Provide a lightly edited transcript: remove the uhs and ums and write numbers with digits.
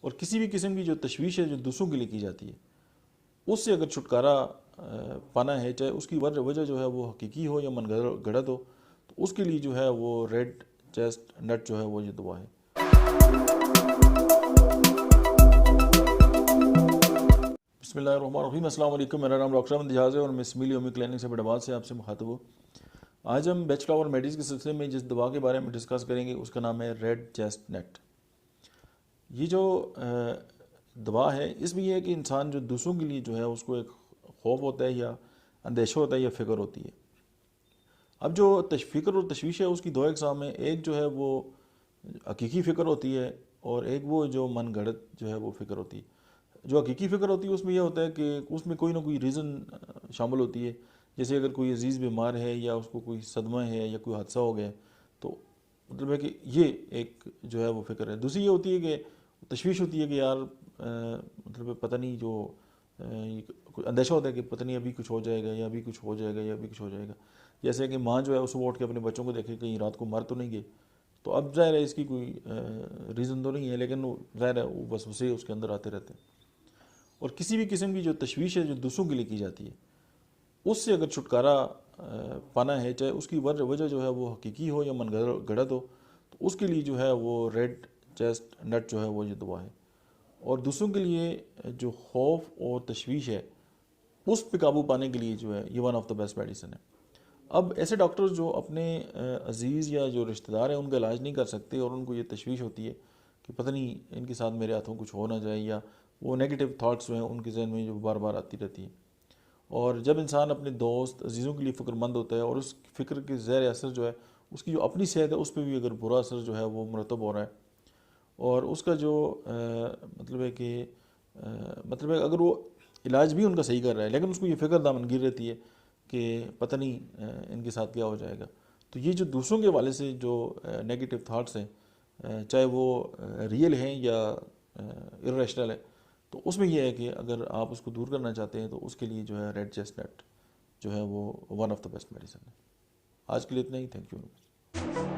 اور کسی بھی قسم کی جو تشویش ہے جو دوسروں کے لیے کی جاتی ہے اس سے اگر چھٹکارا پانا ہے، چاہے اس کی وجہ جو ہے وہ حقیقی ہو یا من گھڑت ہو، تو اس کے لیے جو ہے وہ ریڈ چیسٹ نٹ جو ہے وہ یہ دوا ہے۔ بسم اللہ الرحمن الرحیم، السلام علیکم، میرا نام ڈاکٹر احمد اجاز ہے اور میں اسمیلی ہومیو کلینک سے بڑے آباد سے آپ سے مخاطب ہوں۔ آج ہم بیچلر اور میڈیز کے سلسلے میں جس دوا کے بارے میں ڈسکس کریں گے اس کا نام ہے ریڈ چیسٹ نٹ۔ یہ جو دوا ہے اس میں یہ ہے کہ انسان جو دوسروں کے لیے جو ہے اس کو ایک خوف ہوتا ہے یا اندیشہ ہوتا ہے یا فکر ہوتی ہے۔ اب جو فکر اور تشویش ہے اس کی دو اقسام ہیں، ایک جو ہے وہ حقیقی فکر ہوتی ہے اور ایک وہ جو من گھڑت جو ہے وہ فکر ہوتی ہے۔ جو حقیقی فکر ہوتی ہے اس میں یہ ہوتا ہے کہ اس میں کوئی نہ کوئی ریزن شامل ہوتی ہے، جیسے اگر کوئی عزیز بیمار ہے یا اس کو کوئی صدمہ ہے یا کوئی حادثہ ہو گیا تو مطلب ہے کہ یہ ایک جو ہے وہ فکر ہے۔ دوسری یہ ہوتی ہے کہ تشویش ہوتی ہے کہ یار مطلب پتہ نہیں جو کوئی اندیشہ ہوتا ہے کہ پتہ نہیں ابھی کچھ ہو جائے گا یا ابھی کچھ ہو جائے گا یا ابھی کچھ ہو جائے گا، جیسے کہ ماں جو ہے اس کو اٹھ کے اپنے بچوں کو دیکھے کہیں رات کو مر تو نہیں گئے، تو اب ظاہر ہے اس کی کوئی ریزن تو نہیں ہے، لیکن وہ ظاہر ہے وہ وسوسے اس کے اندر آتے رہتے ہیں۔ اور کسی بھی قسم کی جو تشویش ہے جو دوسروں کے لیے کی جاتی ہے اس سے اگر چھٹکارا پانا ہے، چاہے اس کی وجہ جو ہے وہ حقیقی ہو یا من گھڑت ہو، تو اس کے لیے جو ہے وہ ریڈ چیسٹ نٹ جو ہے وہ یہ دوا ہے۔ اور دوسروں کے لیے جو خوف اور تشویش ہے اس پہ قابو پانے کے لیے جو ہے یہ one of the best medicine ہے۔ اب ایسے ڈاکٹر جو اپنے عزیز یا جو رشتہ دار ہیں ان کا علاج نہیں کر سکتے اور ان کو یہ تشویش ہوتی ہے کہ پتہ نہیں ان کے ساتھ میرے ہاتھوں کچھ ہو نہ جائے، یا وہ نیگیٹو تھاٹس جو ہیں ان کے ذہن میں جو بار بار آتی رہتی ہیں، اور جب انسان اپنے دوست عزیزوں کے لیے فکر مند ہوتا ہے اور اس فکر کے زیر اثر جو ہے اس کی جو اپنی صحت ہے اس پہ بھی اگر برا اثر جو ہے وہ مرتب ہو رہا ہے، اور اس کا جو مطلب ہے کہ مطلب ہے اگر وہ علاج بھی ان کا صحیح کر رہا ہے لیکن اس کو یہ فکر دامنگیر رہتی ہے کہ پتہ نہیں ان کے ساتھ کیا ہو جائے گا، تو یہ جو دوسروں کے حوالے سے جو نیگیٹو تھاٹس ہیں چاہے وہ ریئل ہیں یا ارریشنل ہے، تو اس میں یہ ہے کہ اگر آپ اس کو دور کرنا چاہتے ہیں تو اس کے لیے جو ہے ریڈ چیسٹ نٹ جو ہے وہ one of the best medicine ہے۔ آج کے لیے اتنا ہی، تھینک یو۔